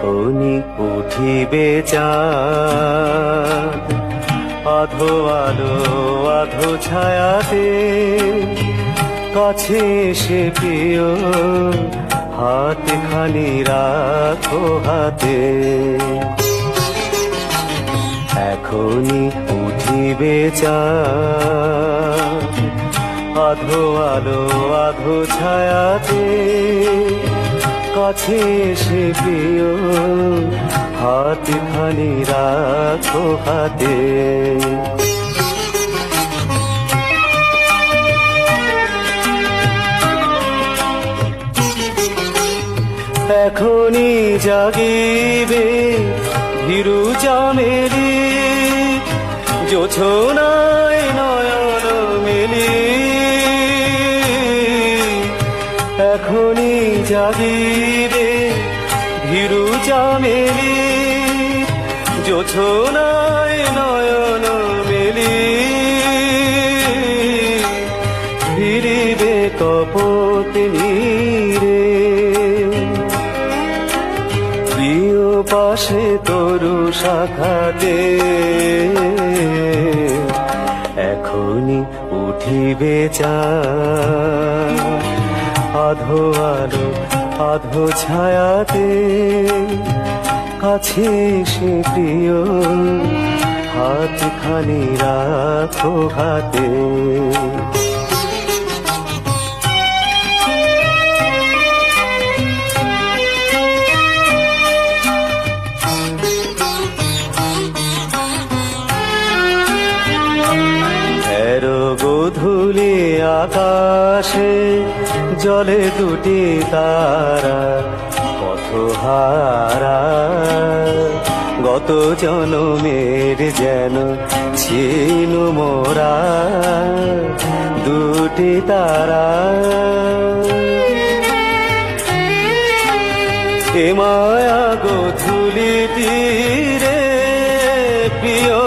এখনি উঠিবে চাঁদ, আধো আলো আধো ছায়াতে, কাছে এসে প্রিয় হাত খানি রাখো হাতে। এখনি উঠিবে চাঁদ, আধো আলো আধো ছায়াতে, কাছে এসে প্রিয় হাত খানি রাখো হাতে। এখনি জাগিবে ভীরু চামেলি, জোছনায় নয়ন মেলি। এখনি জাগিবে ভীরু চামেলি, জোছনায় নয়ন মেলি। ফিরিবে কপট নীরে, প্রিয় পাশে তরু শাখাতে। এখনি উঠিবে চাঁদ, আধো আলো আধো ছায়াতে, কাছে এসে প্রিয় হাত খানি রাখো হাতে। গোধূলি আকাশে জলে দুটি তারা, পথহারা গত জনমের যেন ছিল মোরা দুটি তারা। এ মায়া গোধূলি তীরে প্রিয়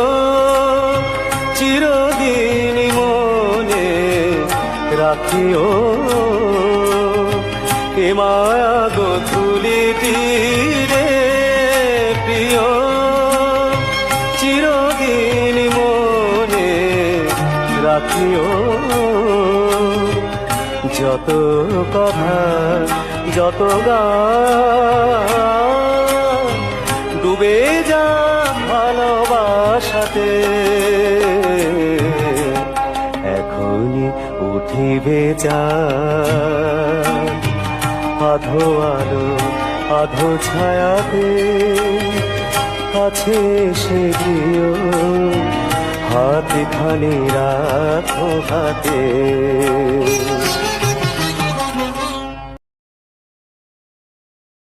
চিরদিন মনে রাখিও। এ মায়া গোধূলি তীরে প্রিয় চিরদিন মনে রাখিও। যত কথা যত গান ডুবে যা ভালোবাসাতে। এখনি উঠিবে চাঁদ, আধো আলো আধো ছায়াতে, কাছে এসে প্রিয় হাত খানি রাখো হাতে।